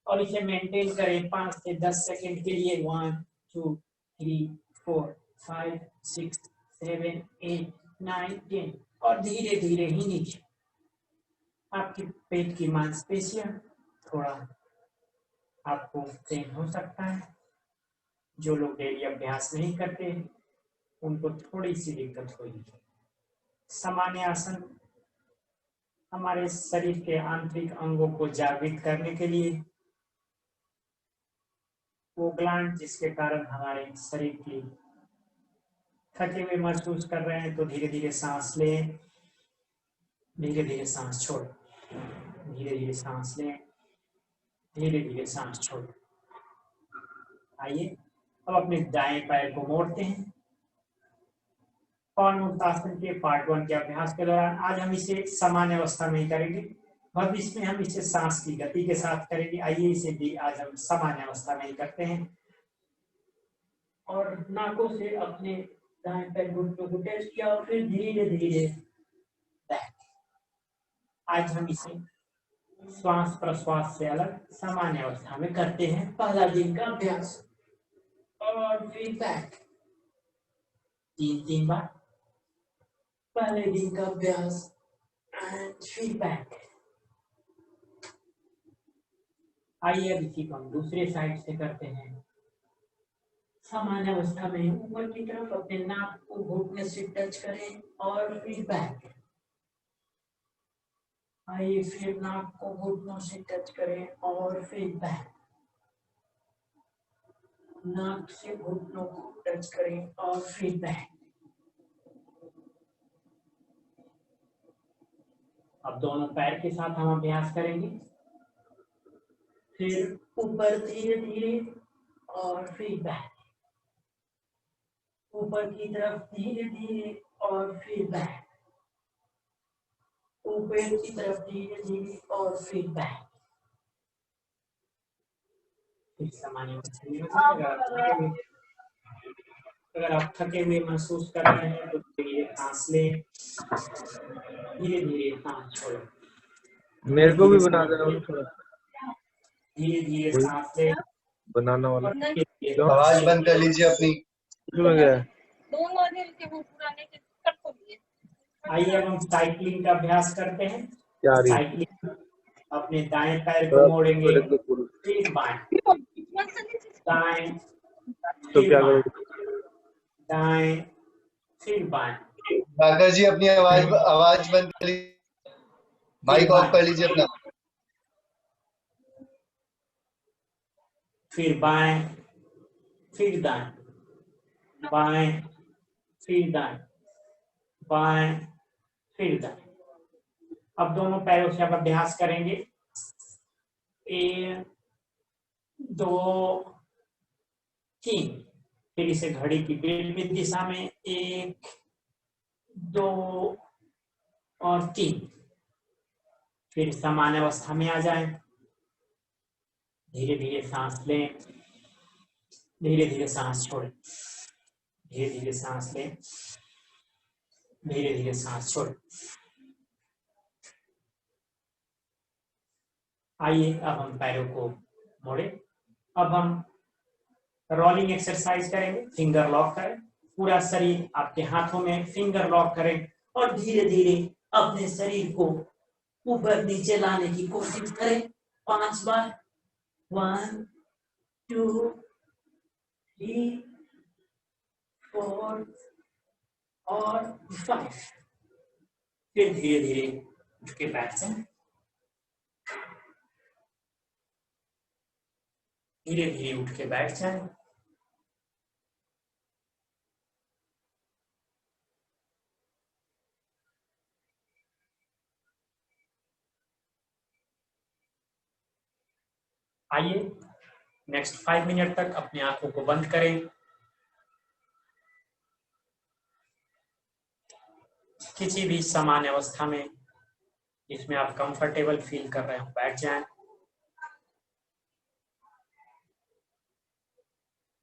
और इसे मेंटेन करें 5 से 10 सेकंड के लिए। 1 2 3 4 5 6 7 8 9 10 और धीरे धीरे ही नीचे। आपके पेट की मांसपेशियां थोड़ा आपको पेन हो सकता है। जो लोग डेली अभ्यास नहीं करते उनको थोड़ी सी दिक्कत होगी। सामान्य आसन हमारे शरीर के आंतरिक अंगों को जागृत करने के लिए, वो ग्लैंड जिसके कारण हमारे शरीर की थके हुए महसूस कर रहे हैं तो धीरे धीरे सांस लें, धीरे धीरे सांस छोड़, धीरे धीरे सांस लें, धीरे धीरे सांस छोड़। आइए अब अपने दाएं पैर को मोड़ते हैं। पवनमुक्तासन के पार्ट 1 के अभ्यास के दौरान आज हम इसे सामान्य अवस्था में ही करेंगे। भविष्य में हम इसे सांस की गति के साथ करेंगे। आइए इसे भी आज हम सामान्य अवस्था में ही करते हैं और नाकों से अपने दाएं पैर घुटनों को टच किया और फिर धीरे धीरे बैक। आज हम इसे श्वास प्रश्वास से अलग सामान्य अवस्था में करते हैं। पहला दिन का अभ्यास और फिर बैक 3 बार। पहले दिन का अभ्यास एंड फिर बैक। आइए अब इसी को हम दूसरे साइड से करते हैं। सामान्य अवस्था में ऊपर की तरफ अपने नाक को घुटने से टच करें और फिर बैक। आइए फिर नाक को घुटनों से टच करें और फिर बैक। नाक से घुटनों को टच करें और फिर बैक। अब दोनों पैर के साथ हम अभ्यास करेंगे। फिर ऊपर धीरे धीरे और फिर बैक। ऊपर की तरफ धीरे धीरे और फिर बैक। ऊपर की तरफ धीरे धीरे और फिर बैक। फिर सामान्य अगर आप थके हुए महसूस कर रहे हैं तो धीरे सांस लें, धीरे धीरे सांस छोड़ें। मेरे को भी बना देना थोड़ा। धीरे धीरे सांस लें, बनाना वाला। आवाज बंद कर लीजिए अपनी। इसमें क्या है? आइए अब हम साइकिलिंग का अभ्यास करते हैं। क्या रही? साइकिलिंग अपने दाएं पैर को मोड़ेंगे, फिर बाएं, दाएं, तो क्या करोगे? दाएं, फिर बाएं। भाकर जी अपनी आवाज बंद कर लीजिए, माइक ऑफ कर लीजिए अपना। फिर बाएं, फिर दाएं, बाएं, फिर दाएं, बाएं, फिर दाएं। अब दोनों पैरों से आप अभ्यास करेंगे। 1 2 3। फिर इसे घड़ी की विपरीत दिशा में 1 2 और 3। फिर सामान्य अवस्था में आ जाएं। धीरे धीरे सांस लें, धीरे धीरे सांस छोड़ें, धीरे धीरे सांस लें, धीरे धीरे सांस छोड़ें। आइए अब हम पैरों को मोड़े। अब हम रोलिंग एक्सरसाइज करेंगे। फिंगर लॉक करें, पूरा शरीर आपके हाथों में फिंगर लॉक करें और धीरे धीरे अपने शरीर को ऊपर नीचे लाने की कोशिश करें 5 बार। 1 2 3 4 और 5। फिर धीरे धीरे उठ के बैठ जाएं, धीरे धीरे उठ के बैठ जाएं। आइए नेक्स्ट 5 मिनट तक अपनी आंखों को बंद करें। किसी भी सामान्य अवस्था में जिसमें आप कंफर्टेबल फील कर रहे हो बैठ जाएं।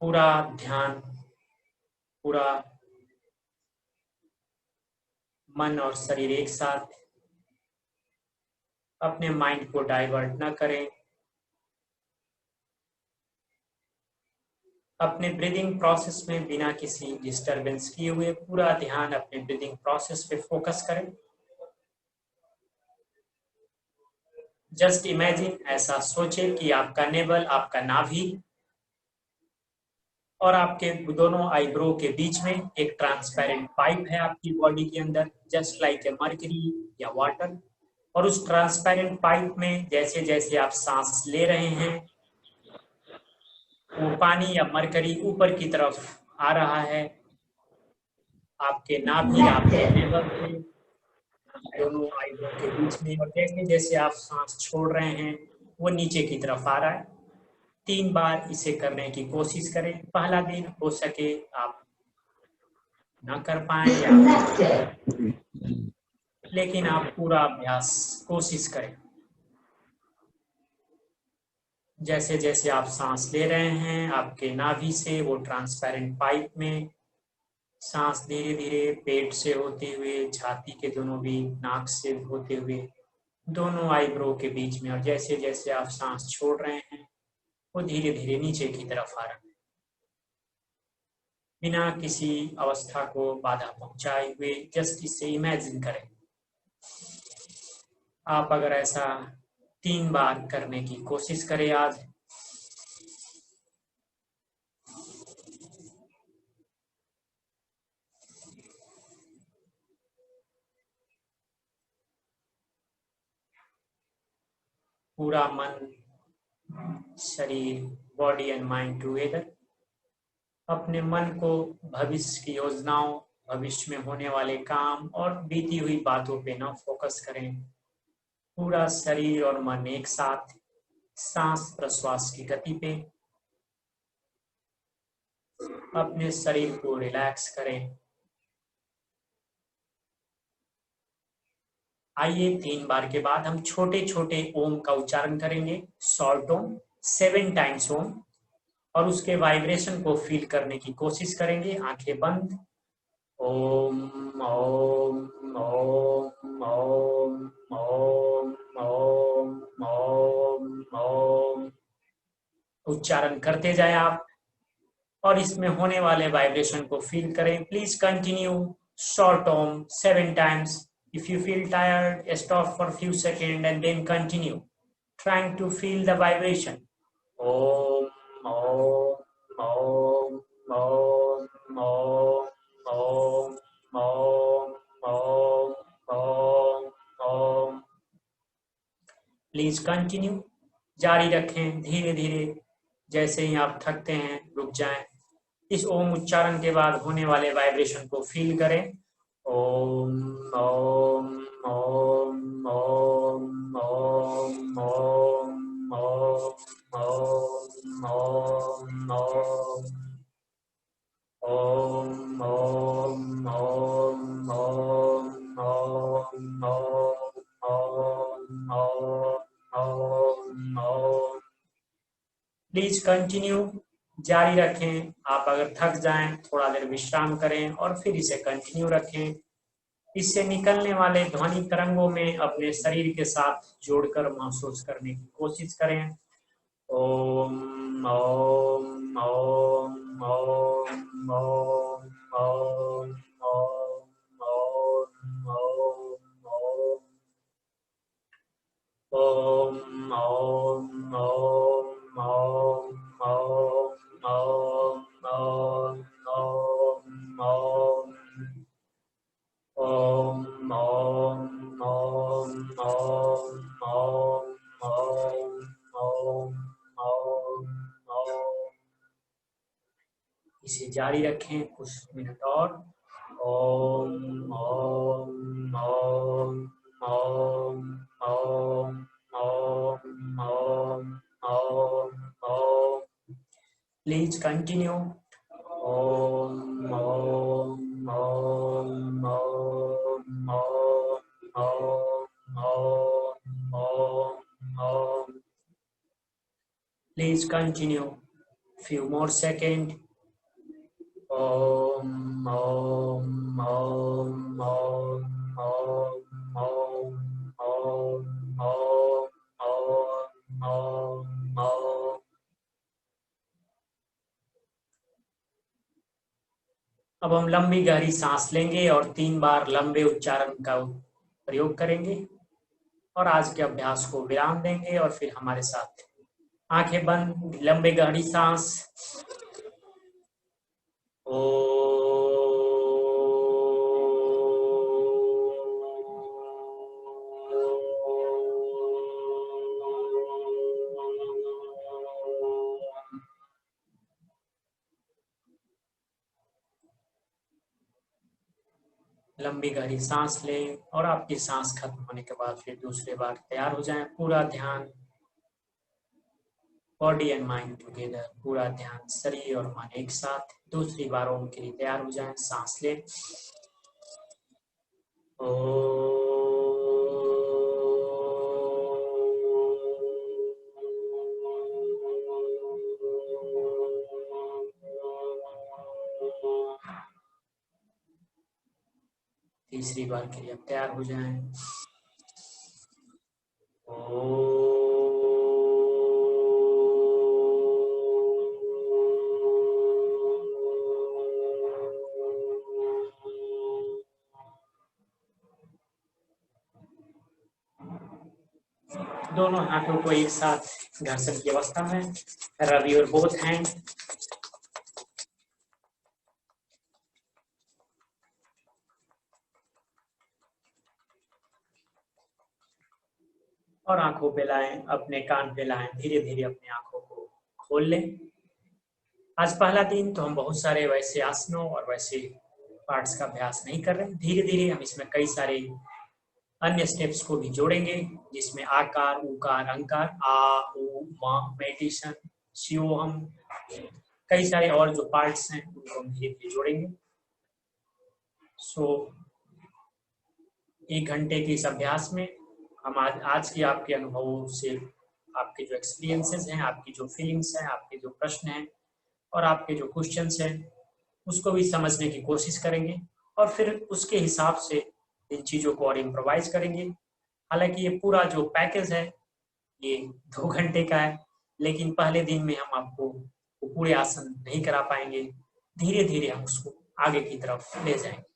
पूरा ध्यान, पूरा मन और शरीर एक साथ, अपने माइंड को डाइवर्ट ना करें। अपने ब्रीदिंग प्रोसेस में बिना किसी डिस्टरबेंस किए हुए पूरा ध्यान अपने ब्रीदिंग प्रोसेस पे फोकस करें। जस्ट इमेजिन, ऐसा सोचें कि आपका नेवल, आपका नाभि और आपके दोनों आईब्रो के बीच में एक ट्रांसपेरेंट पाइप है आपकी बॉडी के अंदर, जस्ट लाइक ए मर्करी या वाटर। और उस ट्रांसपेरेंट पाइप में जैसे जैसे आप सांस ले रहे हैं, वो पानी या मरकरी ऊपर की तरफ आ रहा है। आपके नाभि, आपके नेवल से दोनों आईब्रो के बीच में, और जैसे जैसे आप सांस छोड़ रहे हैं वो नीचे की तरफ आ रहा है। 3 बार इसे करने की कोशिश करें। पहला दिन हो सके आप ना कर पाए या, लेकिन आप पूरा अभ्यास कोशिश करें। जैसे जैसे आप सांस ले रहे हैं, आपके नाभि से वो ट्रांसपेरेंट पाइप में सांस धीरे धीरे पेट से होते हुए, छाती के दोनों भी नाक से होते हुए, दोनों आईब्रो के बीच में, और जैसे जैसे आप सांस छोड़ रहे हैं वो धीरे धीरे नीचे की तरफ आ रहा है। बिना किसी अवस्था को बाधा पहुंचाए हुए जस्ट इसे इमेजिन करें। आप अगर ऐसा 3 बार करने की कोशिश करें आज, पूरा मन, शरीर, बॉडी एंड माइंड टुगेदर, अपने मन को भविष्य की योजनाओं, भविष्य में होने वाले काम और बीती हुई बातों पे ना फोकस करें। पूरा शरीर और मन एक साथ सांस प्रश्वास की गति पे अपने शरीर को रिलैक्स करें। आइए 3 बार के बाद हम छोटे छोटे ओम का उच्चारण करेंगे। शॉर्ट ओम, 7 टाइम्स ओम, और उसके वाइब्रेशन को फील करने की कोशिश करेंगे। आंखें बंद। ओम ओम ओम ओम ओम ओम ओम ओम। उच्चारण करते जाए आप और इसमें होने वाले वाइब्रेशन को फील करें। Please continue short Om 7 times. If you feel tired, stop for a few seconds and then continue, trying to feel the vibration. Om, Om, Om, Om, Om, Om, Om, Om, Om, Om. Please continue. जारी रखें धीरे धीरे। जैसे ही आप थकते हैं रुक जाएं। इस ओम उच्चारण के बाद होने वाले वाइब्रेशन को फील करें। ओम ओम ओम ओम ओम ओम ओम ओम ओम ओम ओम ओम ओम। प्लीज कंटिन्यू, जारी रखें। आप अगर थक जाएं थोड़ा देर विश्राम करें और फिर इसे कंटिन्यू रखें। इससे निकलने वाले ध्वनि तरंगों में अपने शरीर के साथ जोड़कर महसूस करने की कोशिश करें। ओम ओम ओम ओम ओम ओम ओम ओम ओम ओम ओम ओम ओम ओम ओम ओम ओम ओम। इसे जारी रखें कुछ मिनट और। Om Om Om Om Om Om Om Om Om. Please continue. Om Om Om Om Om Om Om. Please continue, few more seconds. Om Om Om Om Om Om Om Om Om Om। अब हम लंबी गहरी सांस लेंगे और 3 बार लंबे उच्चारण का प्रयोग करेंगे और आज के अभ्यास को विराम देंगे और फिर हमारे साथ आंखें बंद, लंबे गहरी सांस। लंबी गहरी सांस लें और आपकी सांस खत्म होने के बाद फिर दूसरे बार तैयार हो जाएं। पूरा ध्यान बॉडी एंड माइंड टुगेदर, पूरा ध्यान शरीर और मन एक साथ। दूसरी बार ओम के लिए तैयार हो जाएं। सांस लें। तीसरी बार के लिए आप तैयार हो जाएं। दोनों हाथों को एक साथ घर्षण की अवस्था में, रब योर बोथ हैंड। और आंखों पे लाएं, अपने कान पे लाएं, धीरे धीरे अपने आंखों को खोल लें। आज पहला दिन तो हम बहुत सारे वैसे आसनों और वैसे पार्ट्स का अभ्यास नहीं कर रहे। धीरे धीरे हम इसमें कई सारे अन्य स्टेप्स को भी जोड़ेंगे, जिसमें आकार, उकार, अंकार, आ, उ, मा, मेडिटेशन, शिवोहम, कई सारे और जो पार्ट्स हैं उनको हम धीरे धीरे जोड़ेंगे। सो 1 घंटे के इस अभ्यास में हम आज की आपके अनुभवों से, आपके जो एक्सपीरियंसेस हैं, आपकी जो फीलिंग्स हैं, आपके जो प्रश्न हैं और आपके जो क्वेश्चंस हैं उसको भी समझने की कोशिश करेंगे और फिर उसके हिसाब से इन चीज़ों को और इम्प्रोवाइज करेंगे। हालांकि ये पूरा जो पैकेज है ये 2 घंटे का है, लेकिन पहले दिन में हम आपको पूरे आसन नहीं करा पाएंगे। धीरे धीरे हम उसको आगे की तरफ ले जाएंगे।